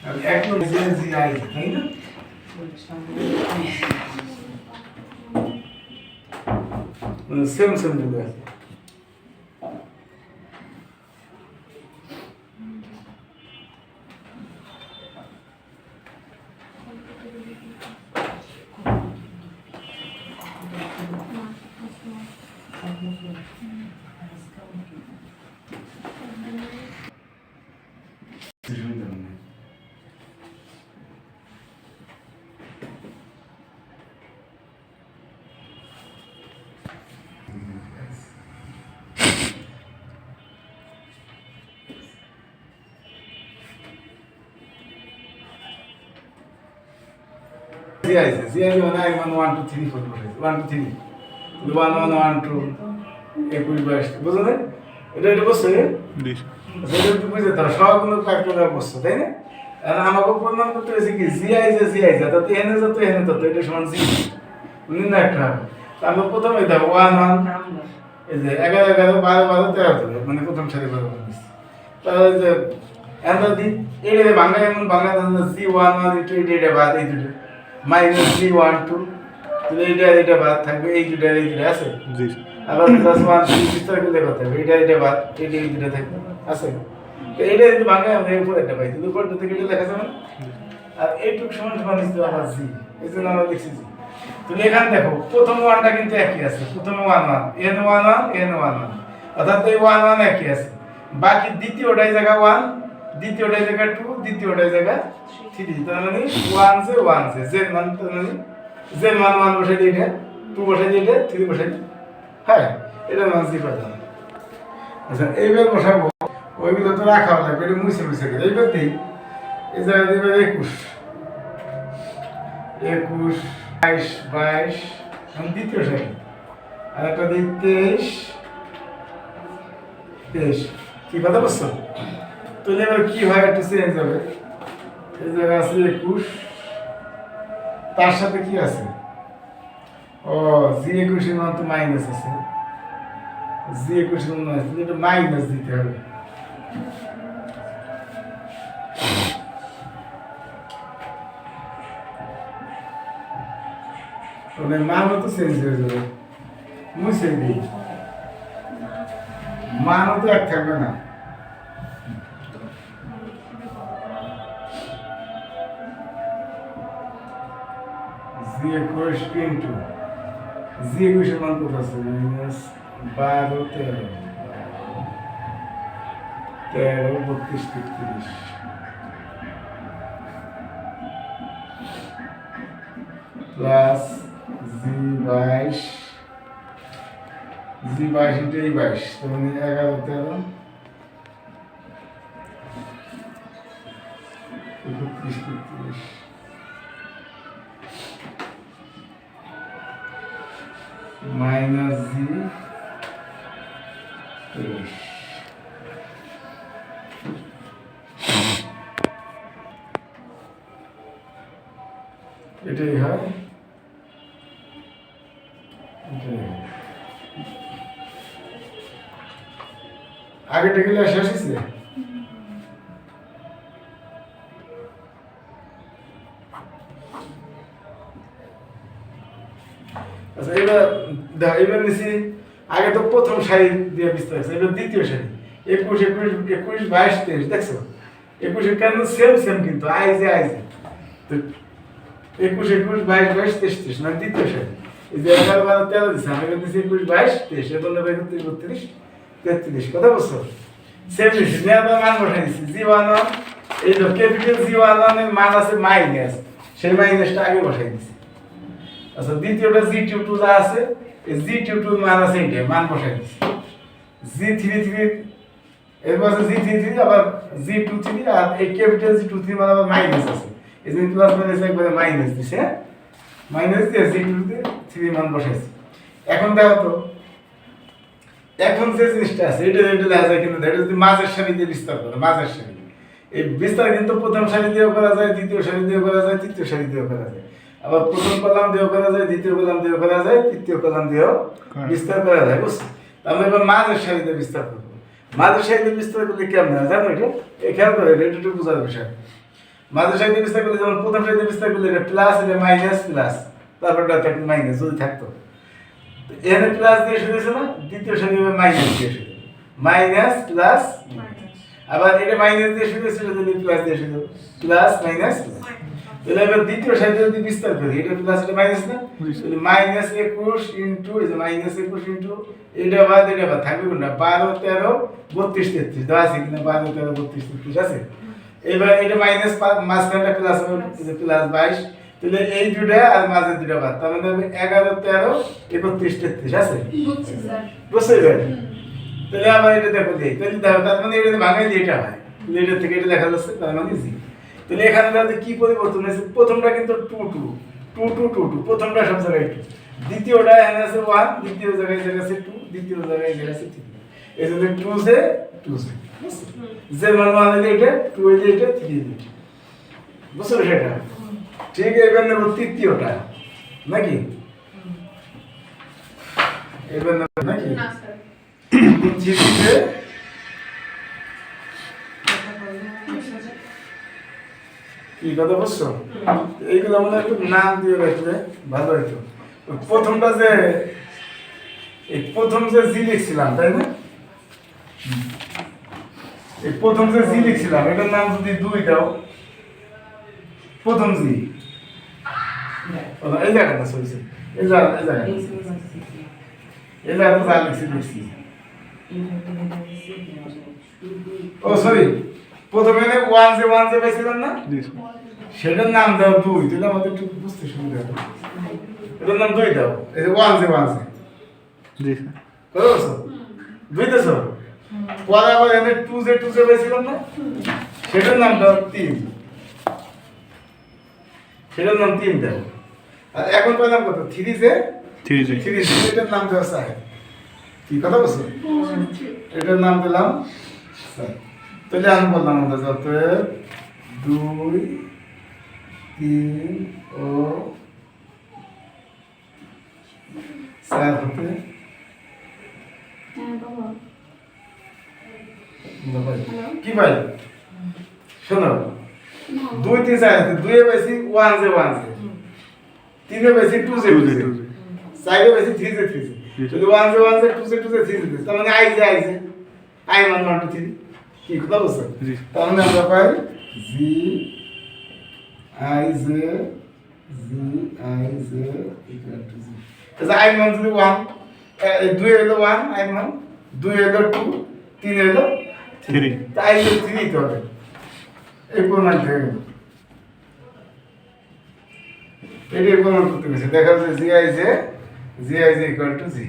আমি এক নম্বর G I তাই না সেম সেম দিবে জি আইছে জি আই মানে আই মানে 1 2 3 4 1 2 3 1 1 1 2 21 22 বুঝলেন এটা বসে সেটা তো বুঝে তার সবগুলো ফ্যাক্টর বসছে তাই না আর আমাকে প্রমাণ করতে হয়েছে কি জি আইছে তো এনে তো এটা সমান জি বুঝলেন না একটা আমরা প্রথমে দেখো 1 1 এই যে 11 11 12 12 13 মানে প্রথম সারি বরাবর নিচ্ছি তাহলে যে এন্ড দি এর বাংলা এমন বাংলা জি 1 1 এটা বাদ এই দুটো মাইনাস জি 1 2 তাহলে এটা বাদ থাকবে এই দুটো আছে জি আবার প্লাস 1 বিস্তার করে কথা হবে এটা বাদ এই দুটো থাকবে আছে তো এটা যদি বাংলা আমরা উপর একটা পাই তো উপরটা থেকে এটা লেখা যাবে আর এইটুক সমান সমান দিতে আবার জি এই জন্য আমরা লিখছি জি তো এখান দেখো প্রথম ওয়ানটা কিন্তু একই আছে প্রথমে 1 1 n 1 1 n 1 1 অর্থাৎ এই 1 1 একই আছে বাকি দ্বিতীয়টাই জায়গা 1 দ্বিতীয়টাই জায়গা 2 দ্বিতীয়টাই জায়গা 3 তার মানে 1 যে z মান তার মানে z মান 1 বসাই দিই এটা 2 বসাই দিই এটা 3 বসাই দিই হ্যাঁ এটা মান জি পাতাম আচ্ছা এইবার বসাবো ওইগুলো তো রাখা লাগবে এটা মুছে করে এইবার দিই এই জায়গা দিবে 21 22 আমি দ্বিতীয় সারি আর একটা দিই 23 কি কথা বলছো তো এবার কি হয় একটু চেঞ্জ হবে এই জায়গায় আছে 21 তার সাথে কি আছে ও জি 21 এর মান তো মাইনাস আছে জি 21 এর মান আছে এটা মাইনাস দিতে হবে মানে মানও তো চেঞ্জ হয়ে যাবে মুছে দিই মানও তো এক থাকবে না জি 21 ইন্টু জি 21 এর মান কত আছে মাইনাস 12 13 32 33 প্লাস জি 22 ইন্টু 22 তার মানে 11 13 31 33 মাইনাস জি 23 এটাই হয় আগেটা গেলে শেষ হয়েছে আচ্ছা এবার নিছি আগে তো প্রথম সারি দিয়ে বিস্তার আছে এবার দ্বিতীয় সারি 21 22 23 দেখছো 21 কেন সেম কিন্তু আইজে তো 21 22 23 মানে দ্বিতীয় সারি এই যে 11 12 13 দিছে আমি দিছি 21 22 23 এর জন্য 32 33 কথা বলছো সেম নিছি নেওয়া মান বসাই দিছি জি11 এই যে ক্যাপিটাল জি11 এর মান আছে মাইনাস সেই মাইনাসটা আগে বসাই দিছি আচ্ছা দ্বিতীয়টা জি22 যা আছে এই জি22 মান আছে এইটা মান বসাই দিছি জি33 এরপর আছে জি33 আবার জি23 আর এই ক্যাপিটাল জি23 মানে আবার মাইনাস আছে এই যে প্লাস মাইনাস একবারে মাইনাস দিছে মাইনাস দিয়ে জি23 মান বসাইছি এখন দেখো তো এখন যে জিনিসটা আছে এটা লেখা যায় কিন্তু এটা যদি মাঝের সারি দিয়ে বিস্তার করে মাঝের সারি এই বিস্তার কিন্তু প্রথম সারি দিয়েও করা যায় দ্বিতীয় সারি দিয়েও করা যায় তৃতীয় সারি দিয়েও করা যায় আবার প্রথম কলাম দিয়েও করা যায় দ্বিতীয় কলাম দিয়েও করা যায় তৃতীয় কলাম দিয়েও বিস্তার করা যায় বুঝছো আমরা এবার মাঝের সারি দিয়ে বিস্তার করবো মাঝের সারি দিয়ে বিস্তার করলে কেমন হয় জানো এটা এই খেয়াল করে এটা একটু বোঝার বিষয় মাঝের সাইডে বিস্তার করলে যেমন প্রথম সাইডে বিস্তার করলে এটা প্লাস এটা মাইনাস প্লাস তারপরটা থাকবে মাইনাস যদি থাকতো এখানে প্লাস দিয়ে শুরু না দ্বিতীয় সাইডে মাইনাস দিয়ে শুরু মাইনাস প্লাস আবার এটা মাইনাস দিয়ে শুরু ছিল যদি প্লাস দিয়ে শুরু প্লাস মাইনাস তাহলে এবার দ্বিতীয় সাইডে যদি বিস্তার করি এটা প্লাস এটা মাইনাস না তাহলে মাইনাস 21 ইনটু এই যে মাইনাস 21 ইনটু এটা বাদ থাকবে কোনটা 12 13 32 33 দাও আছে কিনা 12 13 32 33 আছে এবার এটা মাইনাস মাঝখানটা প্লাস হবে প্লাস 22 তাহলে এই দুটো আর মাঝে দুটো বাদ তার মানে 11 13 31 33 আছে বুঝছি স্যার বুঝছেন তাহলে আবার এটা দেখো দেই তাহলে দেখো তার মানে এটা ভাঙাই দিয়ে এটা হয় এটা থেকে এটা দেখা যাচ্ছে তার মানে জি তাহলে এখানে তাহলে কি পরিবর্তন হয়েছে প্রথমটা কিন্তু 2 2 2 2 2 2 প্রথমটা সব জায়গায় 2 দ্বিতীয়টা এখানে আছে 1 দ্বিতীয় জায়গায় আছে 2 দ্বিতীয় জায়গায় আছে 3 এই জন্য 2 সে 2 সে যে মান মানে এটা 2 এর এটা 3 এর এটা বুঝছো সেটা ঠিক এবার নেব তৃতীয়টা নাকি এবার নেব নাকি না স্যার জিতে কি কথা বুঝছো এইগুলো আমাদের একটু নাম দিয়ে রাখলে ভালো হতো প্রথমটা যে এই প্রথম যে জি লিখছিলাম তাই না এই প্রথম যে জি লিখছিলাম এটার নাম যদি 2 দাও প্রথম জি এই জায়গাটা সরিছে এই জায়গা তো যা লিখছি ও সরি প্রথমে 1 যে পেয়েছিলাম না সেটার নাম দাও 2 তাহলে আমাদের একটু বুঝতে সুবিধা হবে এটার নাম 2 দাও এই যে 1 যে জি স্যার করছো 2 দেছো পরে আবার এনে 2 যে পেয়েছিলাম না সেটার নাম দাও 3 সেটার নাম 3 দাও আর এখন পেলাম কত 3 যে এটার নাম দাও স্যার কি কথা বলছো এটার নাম দিলাম স্যার তাহলে আমি বললাম আমাদের যত 2 3 ও স্যার হতে কি ভাই শোনো 2 3 4 2 এ বেশি 1 যে 3 এ বেশি 2 যে 4 এ বেশি 3 যে 3 যদি 1 যে 2 যে 3 যে তার মানে আই যে আই মান 1 2 3 কি কথা বলছো তার মানে আমরা পাই G I J equal to G তাহলে আই মান যদি 1 2 হলো 1 আই মান 2 হলো 2 3 হলো 3 তাই হলো 3 তো হবে এই প্রমাণ হয়ে গেল এটি প্রমাণ করতে গেছে দেখা যাচ্ছে জি I J equal to G